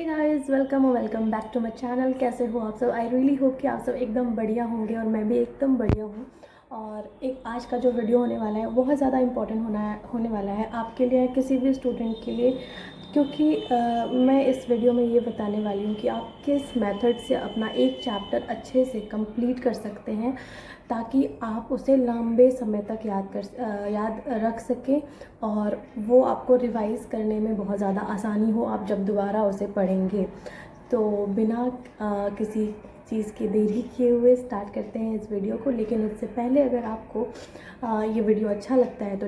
Hey guys, welcome back to my channel. कैसे हो आप सब? आई रियली होप कि आप सब एकदम बढ़िया होंगे और मैं भी एकदम बढ़िया हूँ। और एक आज का जो वीडियो होने वाला है बहुत ज़्यादा इम्पोर्टेंट होने वाला है आपके लिए, किसी भी स्टूडेंट के लिए, क्योंकि मैं इस वीडियो में ये बताने वाली हूँ कि आप किस मेथड से अपना एक चैप्टर अच्छे से कंप्लीट कर सकते हैं ताकि आप उसे लंबे समय तक याद रख सकें और वो आपको रिवाइज़ करने में बहुत ज़्यादा आसानी हो आप जब दोबारा उसे पढ़ेंगे। तो बिना किसी चीज़ की देरी किए हुए स्टार्ट करते हैं इस वीडियो को। लेकिन इससे पहले अगर आपको ये वीडियो अच्छा लगता है तो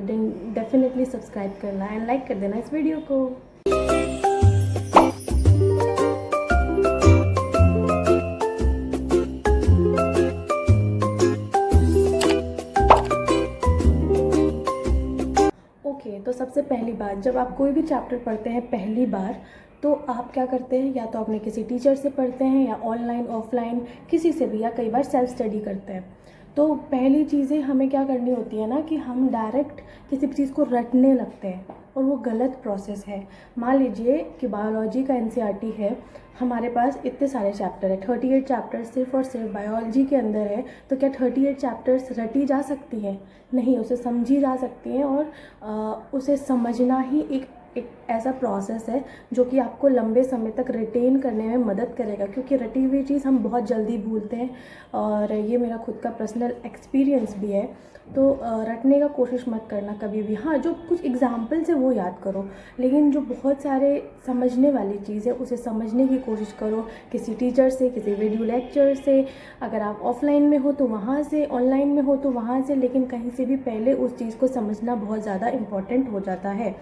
डेफिनेटली सब्सक्राइब करना एंड लाइक कर देना इस वीडियो को। तो सबसे पहली बात, जब आप कोई भी चैप्टर पढ़ते हैं पहली बार तो आप क्या करते हैं, या तो अपने किसी टीचर से पढ़ते हैं या ऑनलाइन ऑफलाइन किसी से भी, या कई बार सेल्फ स्टडी करते हैं। तो पहली चीज़ें हमें क्या करनी होती है ना कि हम डायरेक्ट किसी चीज़ को रटने लगते हैं और वो गलत प्रोसेस है। मान लीजिए कि बायोलॉजी का एनसीईआरटी है, हमारे पास इतने सारे चैप्टर है, 38 चैप्टर सिर्फ और सिर्फ बायोलॉजी के अंदर है। तो क्या 38 चैप्टर्स रटी जा सकती हैं? नहीं, उसे समझी जा सकती हैं और उसे समझना ही एक ऐसा प्रोसेस है जो कि आपको लंबे समय तक रिटेन करने में मदद करेगा, क्योंकि रटी हुई चीज़ हम बहुत जल्दी भूलते हैं और ये मेरा खुद का पर्सनल एक्सपीरियंस भी है। तो रटने का कोशिश मत करना कभी भी। हाँ, जो कुछ एग्जाम्पल्स है वो याद करो, लेकिन जो बहुत सारे समझने वाली चीज़ है उसे समझने की कोशिश करो किसी टीचर से, किसी वीडियो लेक्चर से। अगर आप ऑफलाइन में हो तो वहाँ से, ऑनलाइन में हो तो वहाँ से, लेकिन कहीं से भी पहले उस चीज़ को समझना बहुत ज़्यादा इम्पॉर्टेंट हो जाता है।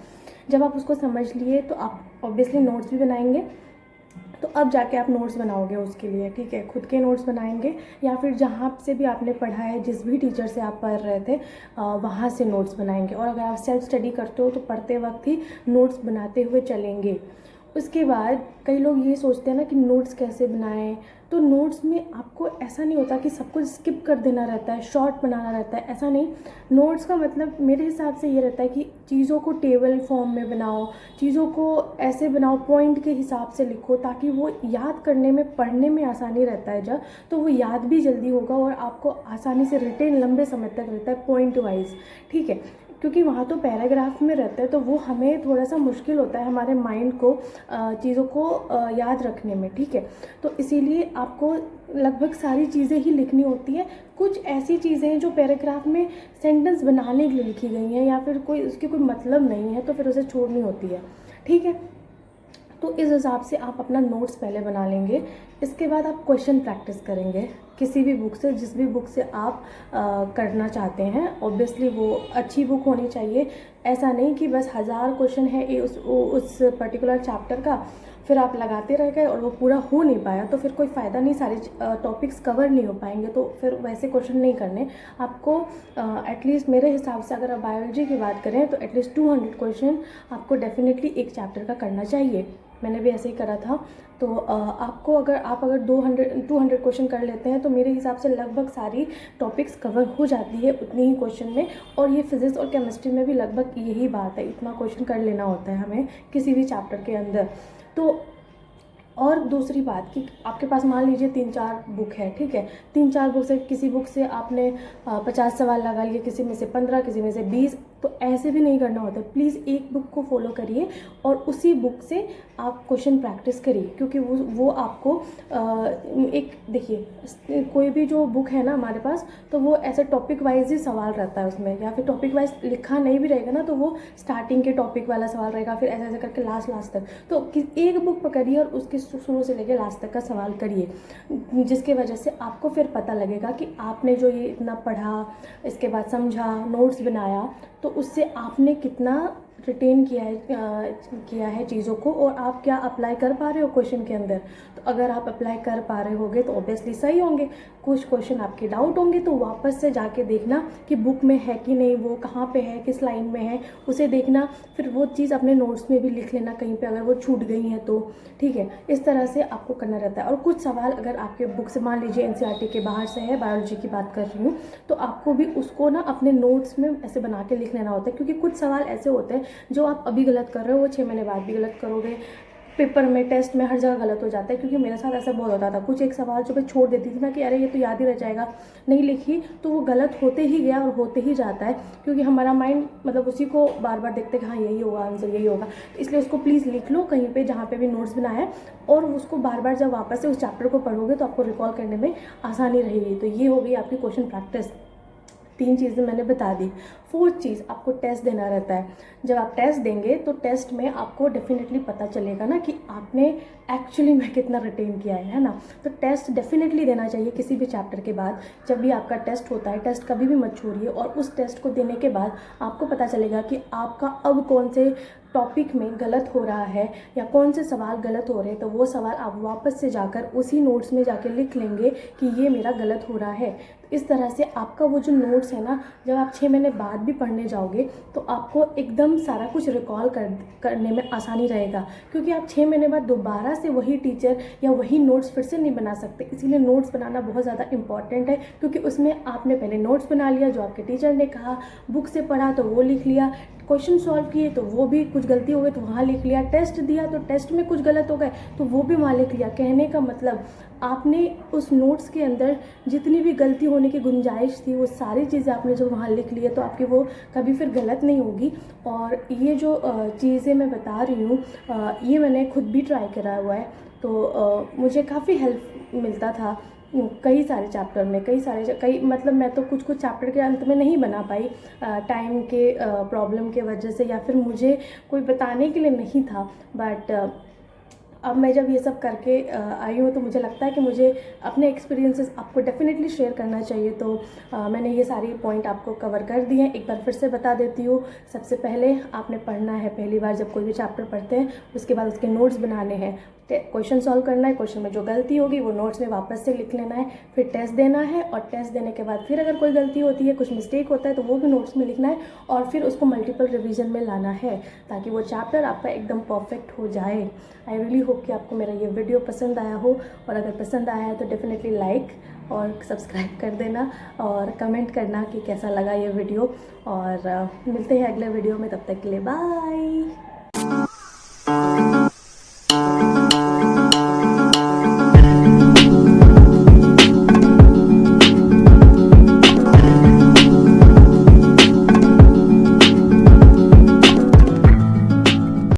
जब आप उसको समझ लिए तो आप ऑब्वियसली नोट्स भी बनाएंगे। तो अब जाके आप नोट्स बनाओगे उसके लिए, ठीक है, खुद के नोट्स बनाएंगे या फिर जहाँ से भी आपने पढ़ा है, जिस भी टीचर से आप पढ़ रहे थे वहाँ से नोट्स बनाएंगे। और अगर आप सेल्फ स्टडी करते हो तो पढ़ते वक्त ही नोट्स बनाते हुए चलेंगे। उसके बाद कई लोग ये सोचते हैं ना कि नोट्स कैसे बनाएं। तो नोट्स में आपको ऐसा नहीं होता कि सब कुछ स्किप कर देना रहता है, शॉर्ट बनाना रहता है, ऐसा नहीं। नोट्स का मतलब मेरे हिसाब से ये रहता है कि चीज़ों को टेबल फॉर्म में बनाओ, चीज़ों को ऐसे बनाओ, पॉइंट के हिसाब से लिखो ताकि वो याद करने में, पढ़ने में आसानी रहता है जब, तो वो याद भी जल्दी होगा और आपको आसानी से रिटेन लंबे समय तक रहता है पॉइंट वाइज, ठीक है। क्योंकि वहाँ तो पैराग्राफ में रहता है तो वो हमें थोड़ा सा मुश्किल होता है हमारे माइंड को चीज़ों को याद रखने में, ठीक है। तो इसीलिए आपको लगभग सारी चीज़ें ही लिखनी होती है। कुछ ऐसी चीज़ें हैं जो पैराग्राफ में सेंटेंस बनाने के लिए लिखी गई हैं या फिर कोई उसके कोई मतलब नहीं है तो फिर उसे छोड़नी होती है, ठीक है। तो इस हिसाब से आप अपना नोट्स पहले बना लेंगे। इसके बाद आप क्वेश्चन प्रैक्टिस करेंगे किसी भी बुक से, जिस भी बुक से आप करना चाहते हैं। ऑब्वियसली वो अच्छी बुक होनी चाहिए। ऐसा नहीं कि बस 1000 क्वेश्चन है उस पर्टिकुलर चैप्टर का, फिर आप लगाते रह गए और वो पूरा हो नहीं पाया तो फिर कोई फ़ायदा नहीं, सारे टॉपिक्स कवर नहीं हो पाएंगे। तो फिर वैसे क्वेश्चन नहीं करने आपको। एटलीस्ट मेरे हिसाब से अगर आप बायोलॉजी की बात करें तो एटलीस्ट 200 क्वेश्चन आपको डेफिनेटली एक चैप्टर का करना चाहिए। मैंने भी ऐसे ही करा था। तो आपको अगर 200 क्वेश्चन कर लेते हैं तो मेरे हिसाब से लगभग सारी टॉपिक्स कवर हो जाती है उतनी ही क्वेश्चन में। और ये फिज़िक्स और केमिस्ट्री में भी लगभग यही बात है, इतना क्वेश्चन कर लेना होता है हमें किसी भी चैप्टर के अंदर। तो और दूसरी बात कि आपके पास मान लीजिए 3-4 बुक है, ठीक है, 3-4 बुक से किसी बुक से आपने 50 सवाल लगा लिए, किसी में से 15, किसी में से 20। तो ऐसे भी नहीं करना होता। प्लीज़ एक बुक को फॉलो करिए और उसी बुक से आप क्वेश्चन प्रैक्टिस करिए, क्योंकि वो आपको एक देखिए, कोई भी जो बुक है ना हमारे पास तो वो ऐसे टॉपिक वाइज ही सवाल रहता है उसमें, या फिर टॉपिक वाइज लिखा नहीं भी रहेगा ना तो वो स्टार्टिंग के टॉपिक वाला सवाल रहेगा, फिर ऐसे ऐसे करके लास्ट तक। तो एक बुक पकड़िए और उसके शुरू से लेकर लास्ट तक का सवाल करिए, जिसकी वजह से आपको फिर पता लगेगा कि आपने जो ये इतना पढ़ा, इसके बाद समझा, नोट्स बनाया, तो उससे आपने कितना रिटेन किया है चीज़ों को और आप क्या अप्लाई कर पा रहे हो क्वेश्चन के अंदर। तो अगर आप अप्लाई कर पा रहे होगे तो ऑब्वियसली सही होंगे। कुछ क्वेश्चन आपके डाउट होंगे तो वापस से जाके देखना कि बुक में है कि नहीं, वो कहाँ पे है, किस लाइन में है, उसे देखना। फिर वो चीज़ अपने नोट्स में भी लिख लेना कहीं पे अगर वो छूट गई है तो, ठीक है। इस तरह से आपको करना रहता है। और कुछ सवाल अगर आपके बुक से, मान लीजिए एनसीईआरटी के बाहर से है, बायोलॉजी की बात कर रही हूँ, तो आपको भी उसको ना अपने नोट्स में ऐसे बना के लिख लेना होता है, क्योंकि कुछ सवाल ऐसे होते हैं जो आप अभी गलत कर रहे हो वो 6 महीने बाद भी गलत करोगे, पेपर में, टेस्ट में, हर जगह गलत हो जाता है। क्योंकि मेरे साथ ऐसा बहुत होता था, कुछ एक सवाल जो मैं छोड़ देती थी ना कि अरे ये तो याद ही रह जाएगा, नहीं लिखी, तो वो गलत होते ही गया और होते ही जाता है। क्योंकि हमारा माइंड मतलब उसी को बार बार देखते कि हाँ यही होगा आंसर, यही होगा। तो इसलिए उसको प्लीज़ लिख लो कहीं पे जहाँ पे भी नोट्स बनाया है, और उसको बार बार जब वापस से उस चैप्टर को पढ़ोगे तो आपको रिकॉल करने में आसानी रहेगी। तो ये हो गई आपकी क्वेश्चन प्रैक्टिस। 3 चीज़ें मैंने बता दी। 4th चीज़, आपको टेस्ट देना रहता है। जब आप टेस्ट देंगे तो टेस्ट में आपको डेफिनेटली पता चलेगा ना कि आपने एक्चुअली में कितना रिटेन किया है ना। तो टेस्ट डेफिनेटली देना चाहिए किसी भी चैप्टर के बाद। जब भी आपका टेस्ट होता है, टेस्ट कभी भी मत छोड़िए, और उस टेस्ट को देने के बाद आपको पता चलेगा कि आपका अब कौन से टॉपिक में गलत हो रहा है या कौन से सवाल गलत हो रहे हैं। तो वो सवाल आप वापस से जाकर उसी नोट्स में जाकर लिख लेंगे कि ये मेरा गलत हो रहा है। इस तरह से आपका वो जो नोट्स है ना, जब आप 6 महीने बाद भी पढ़ने जाओगे तो आपको एकदम सारा कुछ रिकॉल करने में आसानी रहेगा। क्योंकि आप 6 महीने बाद दोबारा से वही टीचर या वही नोट्स फिर से नहीं बना सकते। इसीलिए नोट्स बनाना बहुत ज़्यादा इंपॉर्टेंट है, क्योंकि उसमें आपने पहले नोट्स बना लिया, जो आपके टीचर ने कहा, बुक से पढ़ा तो वो लिख लिया, क्वेश्चन सॉल्व किए तो वो भी कुछ गलती हो गई तो वहाँ लिख लिया, टेस्ट दिया तो टेस्ट में कुछ गलत हो गए तो वो भी वहाँ लिख लिया। कहने का मतलब आपने उस नोट्स के अंदर जितनी भी गलती होने की गुंजाइश थी वो सारी चीज़ें आपने जब वहाँ लिख ली है तो आपकी वो कभी फिर गलत नहीं होगी। और ये जो चीज़ें मैं बता रही हूँ ये मैंने खुद भी ट्राई करा हुआ है, तो मुझे काफ़ी हेल्प मिलता था कई सारे चैप्टर में। कई मतलब मैं तो कुछ चैप्टर के अंत में नहीं बना पाई टाइम के प्रॉब्लम के वजह से, या फिर मुझे कोई बताने के लिए नहीं था। बट अब मैं जब ये सब करके आई हूँ तो मुझे लगता है कि मुझे अपने एक्सपीरियंसेस आपको डेफिनेटली शेयर करना चाहिए। तो मैंने ये सारी पॉइंट आपको कवर कर दिए हैं। एक बार फिर से बता देती हूँ। सबसे पहले आपने पढ़ना है, पहली बार जब कोई भी चैप्टर पढ़ते हैं उसके बाद उसके नोट्स बनाने हैं, क्वेश्चन सॉल्व करना है, क्वेश्चन में जो गलती होगी वो नोट्स में वापस से लिख लेना है, फिर टेस्ट देना है, और टेस्ट देने के बाद फिर अगर कोई गलती होती है, कुछ मिस्टेक होता है तो वो भी नोट्स में लिखना है, और फिर उसको मल्टीपल रिवीजन में लाना है ताकि वो चैप्टर आपका एकदम परफेक्ट हो जाए। आई रियली होप कि आपको मेरा ये वीडियो पसंद आया हो, और अगर पसंद आया है तो डेफिनेटली लाइक और सब्सक्राइब कर देना, और कमेंट करना कि कैसा लगा ये वीडियो। और मिलते हैं अगले वीडियो में, तब तक के लिए बाय।